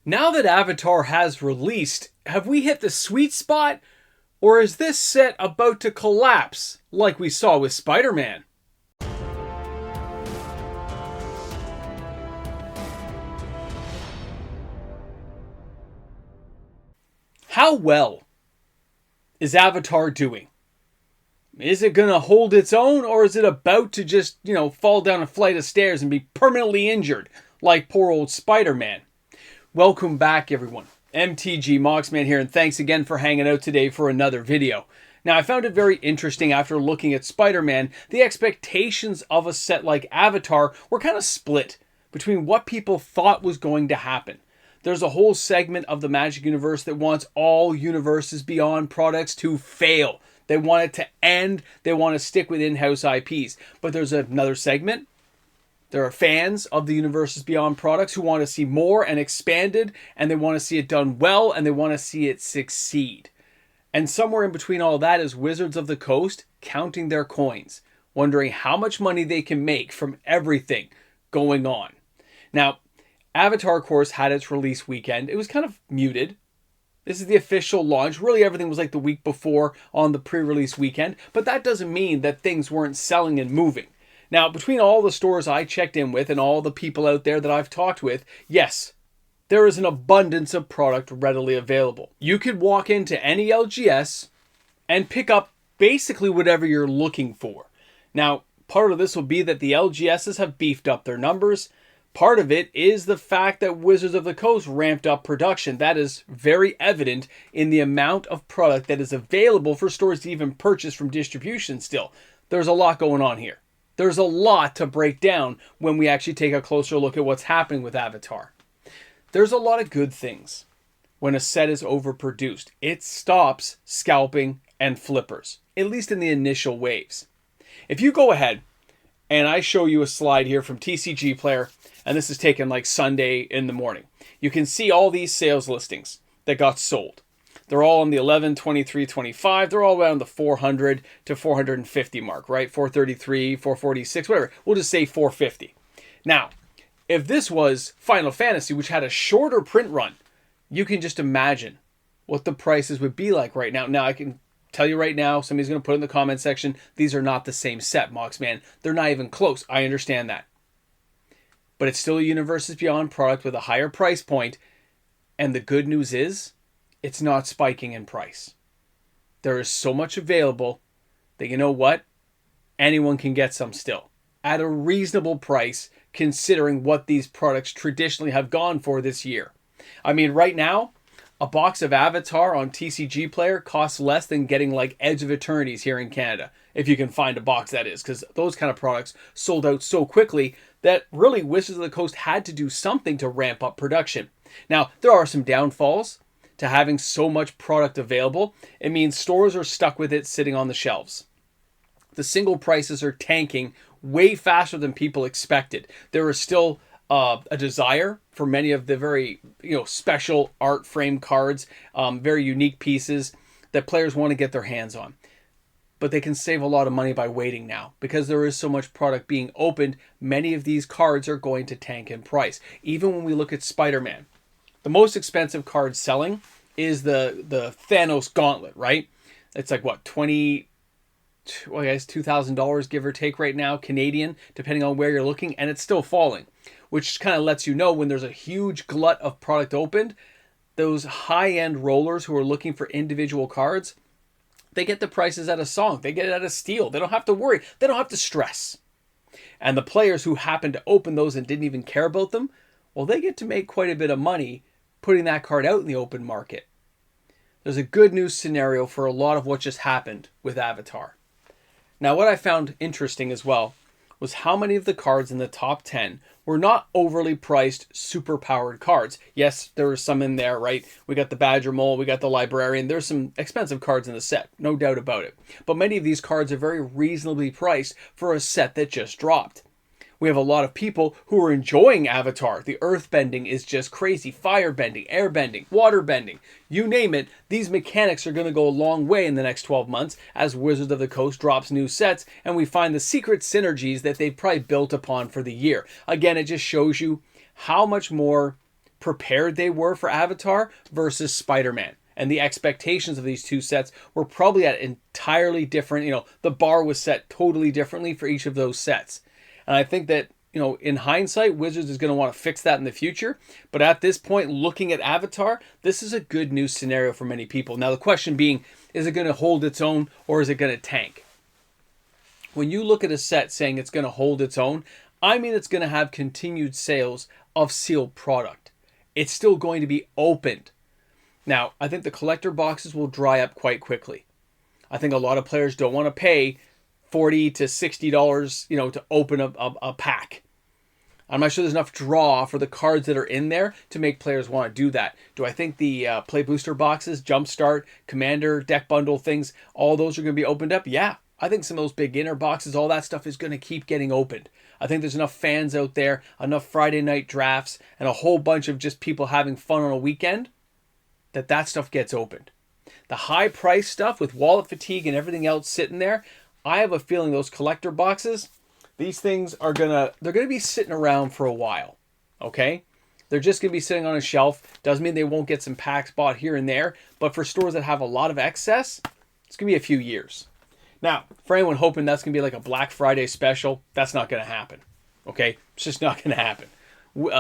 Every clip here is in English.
Now that Avatar has released, have we hit the sweet spot? Or is this set about to collapse like we saw with Spider-Man? How well is Avatar doing? Is it going to hold its own, or is it about to just, fall down a flight of stairs and be permanently injured like poor old Spider-Man? Welcome back, everyone. mtgnews here, and thanks again for hanging out today for another video. Now, I found it very interesting after looking at Spider-Man. The expectations of a set like Avatar were kind of split between what people thought was going to happen. There's a whole segment of the Magic universe that wants all Universes Beyond products to fail. They want it to end. They want to stick with in-house IPs. But there's another segment. There are fans of the Universes Beyond products who want to see more and expanded, and they want to see it done well, and they want to see it succeed. And somewhere in between all that is Wizards of the Coast counting their coins, wondering how much money they can make from everything going on. Now, Avatar, of course, had its release weekend. It was kind of muted. This is the official launch. Really, everything was like the week before on the pre-release weekend. But that doesn't mean that things weren't selling and moving. Now, between all the stores I checked in with and all the people out there that I've talked with, yes, there is an abundance of product readily available. You could walk into any LGS and pick up basically whatever you're looking for. Now, part of this will be that the LGSs have beefed up their numbers. Part of it is the fact that Wizards of the Coast ramped up production. That is very evident in the amount of product that is available for stores to even purchase from distribution still. There's a lot going on here. There's a lot to break down when we actually take a closer look at what's happening with Avatar. There's a lot of good things when a set is overproduced. It stops scalping and flippers, at least in the initial waves. If you go ahead and I show you a slide here from TCG Player, and this is taken like Sunday in the morning. You can see all these sales listings that got sold. They're all on the 11, 23, 25. They're all around the 400 to 450 mark, right? 433, 446, whatever. We'll just say 450. Now, if this was Final Fantasy, which had a shorter print run, you can just imagine what the prices would be like right now. Now, I can tell you right now, somebody's going to put in the comment section, these are not the same set, Moxman. They're not even close. I understand that. But it's still a Universes Beyond product with a higher price point. And the good news is, it's not spiking in price. There is so much available that, you know what? Anyone can get some still. At a reasonable price, considering what these products traditionally have gone for this year. I mean, right now, a box of Avatar on TCG Player costs less than getting like Edge of Eternities here in Canada. If you can find a box, that is. Because those kind of products sold out so quickly that really Wizards of the Coast had to do something to ramp up production. Now, there are some downfalls to having so much product available. It means stores are stuck with it sitting on the shelves. The single prices are tanking way faster than people expected. There is still a desire for many of the very special art frame cards, very unique pieces that players want to get their hands on. But they can save a lot of money by waiting now. Because there is so much product being opened, many of these cards are going to tank in price. Even when we look at Spider-Man, the most expensive card selling is the Thanos Gauntlet, right? It's like, what, $2,000, give or take right now, Canadian, depending on where you're looking, and it's still falling. Which kind of lets you know when there's a huge glut of product opened, those high-end rollers who are looking for individual cards, they get the prices at a song. They get it at a steal. They don't have to worry. They don't have to stress. And the players who happen to open those and didn't even care about them, well, they get to make quite a bit of money putting that card out in the open market. There's a good news scenario for a lot of what just happened with Avatar. Now, what I found interesting as well was how many of the cards in the top 10 were not overly priced, super powered cards. Yes, there were some in there, right? We got the Badger Mole, we got the Librarian. There's some expensive cards in the set, no doubt about it. But many of these cards are very reasonably priced for a set that just dropped. We have a lot of people who are enjoying Avatar. The earth bending is just crazy. Fire bending, air bending, water bending. You name it, these mechanics are going to go a long way in the next 12 months as Wizards of the Coast drops new sets and we find the secret synergies that they've probably built upon for the year. Again, it just shows you how much more prepared they were for Avatar versus Spider-Man. And the expectations of these two sets were probably at entirely different, the bar was set totally differently for each of those sets. And I think that, in hindsight, Wizards is going to want to fix that in the future. But at this point, looking at Avatar, this is a good news scenario for many people. Now, the question being, is it going to hold its own or is it going to tank? When you look at a set saying it's going to hold its own, I mean it's going to have continued sales of sealed product. It's still going to be opened. Now, I think the collector boxes will dry up quite quickly. I think a lot of players don't want to pay $40 to $60, to open a pack. I'm not sure there's enough draw for the cards that are in there to make players want to do that. Do I think the play booster boxes, Jumpstart, Commander, deck bundle things, all those are going to be opened up? Yeah. I think some of those beginner boxes, all that stuff is going to keep getting opened. I think there's enough fans out there, enough Friday night drafts, and a whole bunch of just people having fun on a weekend that stuff gets opened. The high price stuff with wallet fatigue and everything else sitting there, I have a feeling those collector boxes, these things they're going to be sitting around for a while. Okay? They're just going to be sitting on a shelf. Doesn't mean they won't get some packs bought here and there, but for stores that have a lot of excess, it's going to be a few years. Now, for anyone hoping that's going to be like a Black Friday special, that's not going to happen. Okay? It's just not going to happen.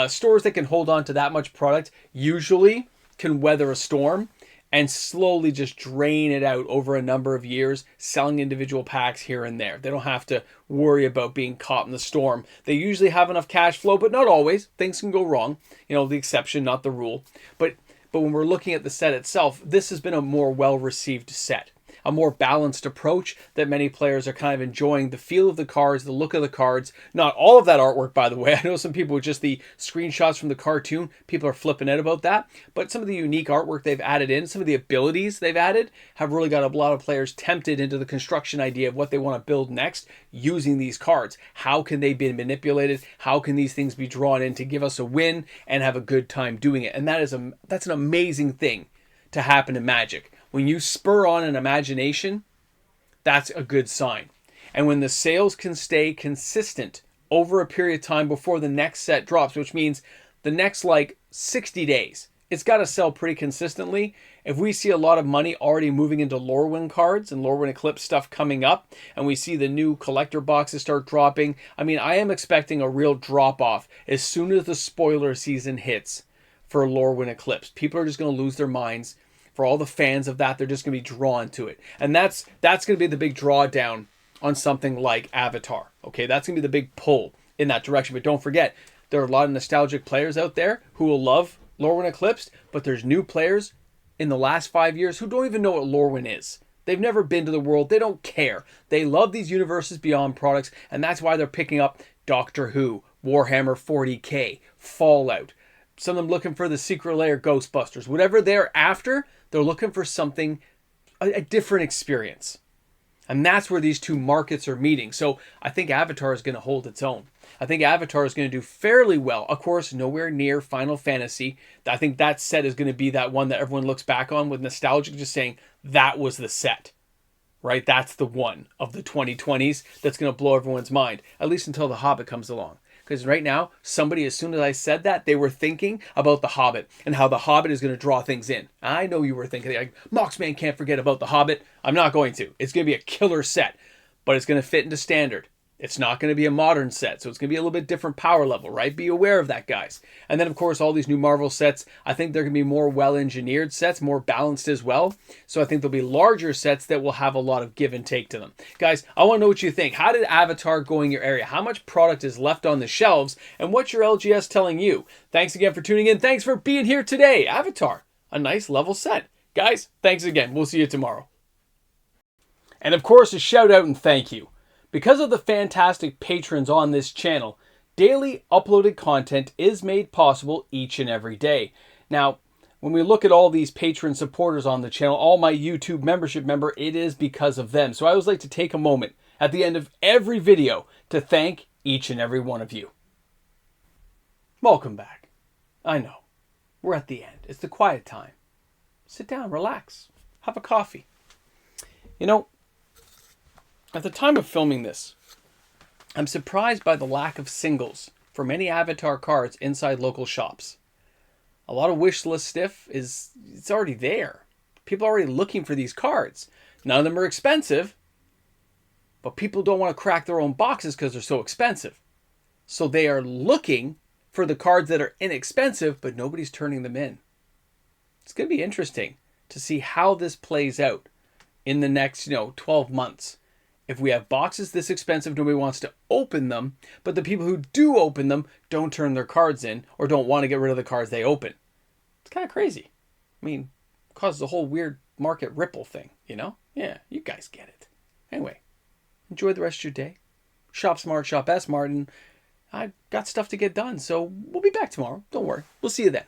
Stores that can hold on to that much product usually can weather a storm and slowly just drain it out over a number of years, selling individual packs here and there. They don't have to worry about being caught in the storm. They usually have enough cash flow, but not always. Things can go wrong. The exception, not the rule. But when we're looking at the set itself, this has been a more well-received set. A more balanced approach that many players are kind of enjoying the feel of the cards, the look of the cards. Not all of that artwork, by the way. I know some people with just the screenshots from the cartoon, people are flipping out about that. But some of the unique artwork they've added in, some of the abilities they've added, have really got a lot of players tempted into the construction idea of what they want to build next using these cards. How can they be manipulated? How can these things be drawn in to give us a win and have a good time doing it? And that's an amazing thing to happen in Magic. When you spur on an imagination, that's a good sign. And when the sales can stay consistent over a period of time before the next set drops, which means the next 60 days, it's got to sell pretty consistently. If we see a lot of money already moving into Lorwyn cards and Lorwyn Eclipse stuff coming up, and we see the new collector boxes start dropping, I am expecting a real drop-off as soon as the spoiler season hits for Lorwyn Eclipse. People are just going to lose their minds. For all the fans of that, they're just going to be drawn to it. And that's going to be the big drawdown on something like Avatar. Okay, that's going to be the big pull in that direction. But don't forget, there are a lot of nostalgic players out there who will love Lorwyn Eclipsed, but there's new players in the last 5 years who don't even know what Lorwyn is. They've never been to the world. They don't care. They love these Universes Beyond products, and that's why they're picking up Doctor Who, Warhammer 40K, Fallout. Some of them looking for the Secret Lair Ghostbusters. Whatever they're after, they're looking for something, a different experience. And that's where these two markets are meeting. So I think Avatar is going to hold its own. I think Avatar is going to do fairly well. Of course, nowhere near Final Fantasy. I think that set is going to be that one that everyone looks back on with nostalgia, just saying that was the set. Right? That's the one of the 2020s that's going to blow everyone's mind. At least until The Hobbit comes along. Because right now, somebody, as soon as I said that, they were thinking about The Hobbit and how The Hobbit is going to draw things in. I know you were thinking, Moxman can't forget about The Hobbit. I'm not going to. It's going to be a killer set, but it's going to fit into standard. It's not going to be a modern set, so it's going to be a little bit different power level, right? Be aware of that, guys. And then, of course, all these new Marvel sets, I think they're going to be more well-engineered sets, more balanced as well. So I think there'll be larger sets that will have a lot of give and take to them. Guys, I want to know what you think. How did Avatar go in your area? How much product is left on the shelves? And what's your LGS telling you? Thanks again for tuning in. Thanks for being here today. Avatar, a nice level set. Guys, thanks again. We'll see you tomorrow. And, of course, a shout out and thank you. Because of the fantastic patrons on this channel, daily uploaded content is made possible each and every day. Now, when we look at all these patron supporters on the channel, all my YouTube membership member, it is because of them. So I always like to take a moment at the end of every video to thank each and every one of you. Welcome back. I know, we're at the end. It's the quiet time. Sit down, relax, have a coffee. You know, at the time of filming this, I'm surprised by the lack of singles for many Avatar cards inside local shops. A lot of wish list stuff it's already there. People are already looking for these cards. None of them are expensive, but people don't want to crack their own boxes because they're so expensive. So they are looking for the cards that are inexpensive, but nobody's turning them in. It's going to be interesting to see how this plays out in the next, 12 months. If we have boxes this expensive, nobody wants to open them, but the people who do open them don't turn their cards in or don't want to get rid of the cards they open. It's kind of crazy. I mean, it causes a whole weird market ripple thing, Yeah, you guys get it. Anyway, enjoy the rest of your day. Shop smart, shop smart, and I've got stuff to get done, so we'll be back tomorrow. Don't worry. We'll see you then.